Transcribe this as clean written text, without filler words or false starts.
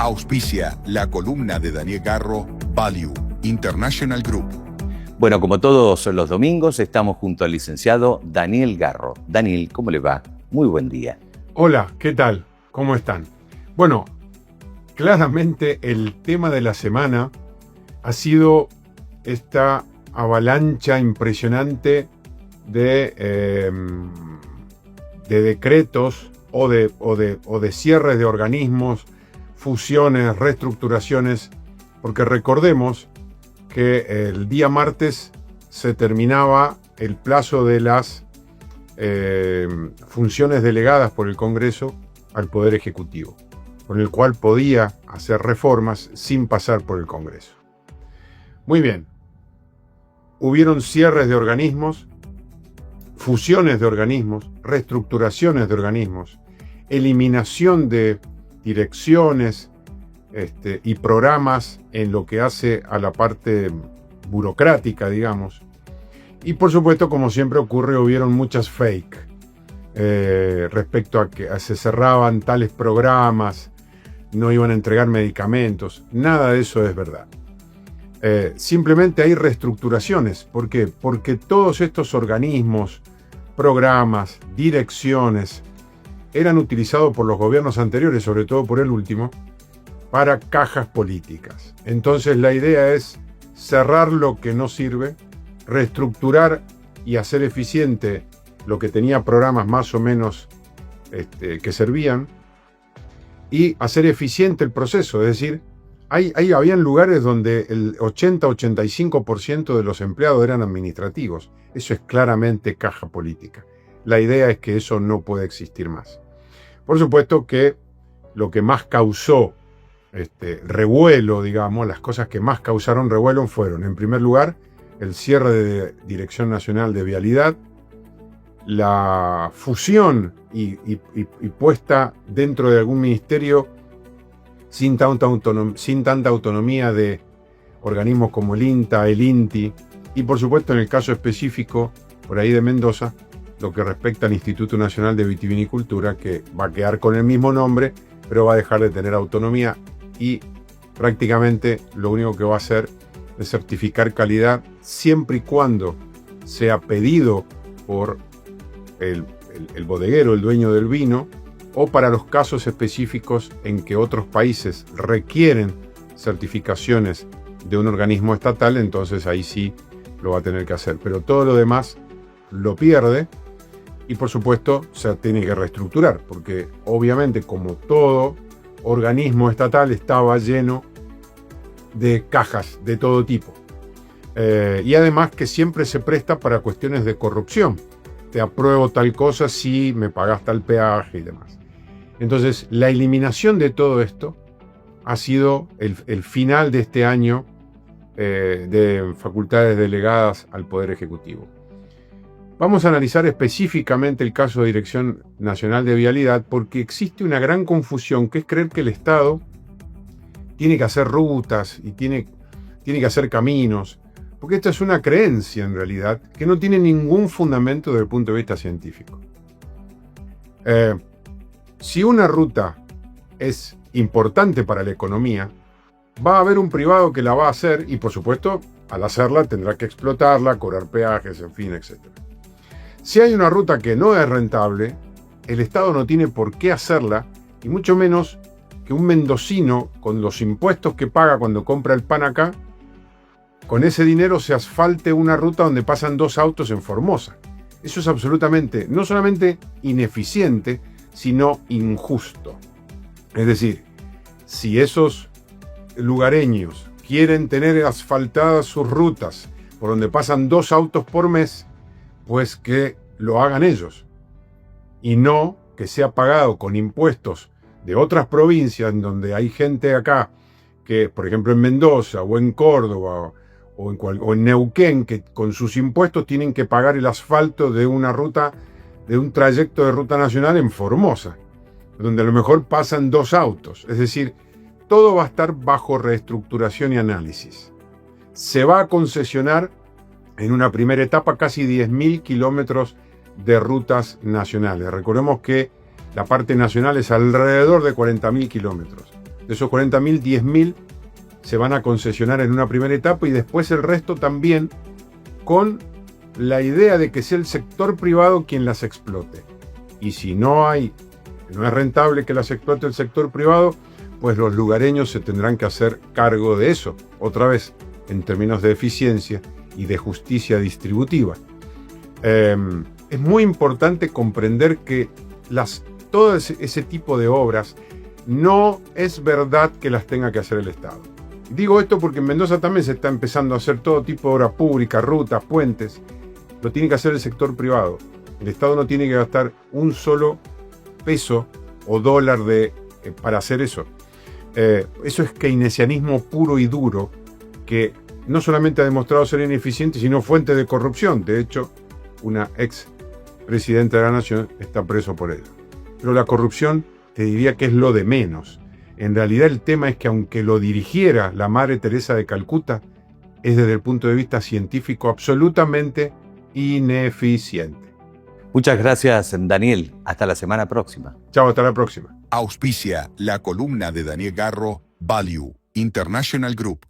Auspicia la columna de Daniel Garro, Value International Group. Bueno, como todos los domingos, estamos junto al licenciado Daniel Garro. Daniel, ¿cómo le va? Muy buen día. Hola, ¿qué tal? ¿Cómo están? Bueno, claramente el tema de la semana ha sido esta avalancha impresionante de decretos o de cierres de organismos, fusiones, reestructuraciones, porque recordemos que el día martes se terminaba el plazo de las funciones delegadas por el Congreso al Poder Ejecutivo, con el cual podía hacer reformas sin pasar por el Congreso. Muy bien, hubieron cierres de organismos, fusiones de organismos, reestructuraciones de organismos, eliminación de direcciones y programas en lo que hace a la parte burocrática, digamos. Y por supuesto, como siempre ocurre, hubieron muchas fake respecto a que se cerraban tales programas, no iban a entregar medicamentos. Nada de eso es verdad. Simplemente hay reestructuraciones. ¿Por qué? Porque todos estos organismos, programas, direcciones, eran utilizados por los gobiernos anteriores, sobre todo por el último, para cajas políticas. Entonces la idea es cerrar lo que no sirve, reestructurar y hacer eficiente lo que tenía programas más o menos que servían, y hacer eficiente el proceso. Es decir, habían lugares donde el 80-85% de los empleados eran administrativos. Eso es claramente caja política. La idea es que eso no puede existir más. Por supuesto que lo que más causó revuelo, digamos, las cosas que más causaron revuelo fueron, en primer lugar, el cierre de Dirección Nacional de Vialidad, la fusión y puesta dentro de algún ministerio sin tanta autonomía de organismos como el INTA, el INTI, y por supuesto en el caso específico, por ahí de Mendoza, lo que respecta al Instituto Nacional de Vitivinicultura, que va a quedar con el mismo nombre, pero va a dejar de tener autonomía y prácticamente lo único que va a hacer es certificar calidad siempre y cuando sea pedido por el bodeguero, el dueño del vino, o para los casos específicos en que otros países requieren certificaciones de un organismo estatal, entonces ahí sí lo va a tener que hacer. Pero todo lo demás lo pierde y por supuesto se tiene que reestructurar, porque obviamente como todo organismo estatal estaba lleno de cajas de todo tipo. Y además que siempre se presta para cuestiones de corrupción. Te apruebo tal cosa si me pagas tal peaje y demás. Entonces, la eliminación de todo esto ha sido el final de este año de facultades delegadas al Poder Ejecutivo. Vamos a analizar específicamente el caso de Dirección Nacional de Vialidad porque existe una gran confusión, que es creer que el Estado tiene que hacer rutas y tiene que hacer caminos, porque esta es una creencia en realidad que no tiene ningún fundamento desde el punto de vista científico. Si una ruta es importante para la economía, va a haber un privado que la va a hacer y por supuesto al hacerla tendrá que explotarla, cobrar peajes, en fin, etc. Si hay una ruta que no es rentable, el Estado no tiene por qué hacerla, y mucho menos que un mendocino, con los impuestos que paga cuando compra el pan acá, con ese dinero se asfalte una ruta donde pasan 2 autos en Formosa. Eso es absolutamente, no solamente ineficiente, sino injusto. Es decir, si esos lugareños quieren tener asfaltadas sus rutas por donde pasan 2 autos por mes, pues que lo hagan ellos y no que sea pagado con impuestos de otras provincias en donde hay gente acá que, por ejemplo en Mendoza o en Córdoba o en Neuquén, que con sus impuestos tienen que pagar el asfalto de una ruta, de un trayecto de ruta nacional en Formosa, donde a lo mejor pasan 2 autos. Es decir, todo va a estar bajo reestructuración y análisis. Se va a concesionar en una primera etapa casi 10.000 kilómetros de rutas nacionales. Recordemos que la parte nacional es alrededor de 40.000 kilómetros. De esos 40.000, 10.000 se van a concesionar en una primera etapa y después el resto también, con la idea de que sea el sector privado quien las explote. Y si no es rentable que las explote el sector privado, pues los lugareños se tendrán que hacer cargo de eso, otra vez, en términos de eficiencia y de justicia distributiva. Es muy importante comprender que todo ese tipo de obras no es verdad que las tenga que hacer el Estado. Digo esto porque en Mendoza también se está empezando a hacer todo tipo de obra pública, rutas, puentes. Lo tiene que hacer el sector privado. El Estado no tiene que gastar un solo peso o dólar para hacer eso. Eso es keynesianismo puro y duro, que no solamente ha demostrado ser ineficiente, sino fuente de corrupción. De hecho, una ex presidenta de la Nación está preso por ello. Pero la corrupción, te diría que es lo de menos. En realidad el tema es que aunque lo dirigiera la Madre Teresa de Calcuta, es desde el punto de vista científico absolutamente ineficiente. Muchas gracias, Daniel. Hasta la semana próxima. Chao, hasta la próxima. Auspicia la columna de Daniel Garro, Value International Group.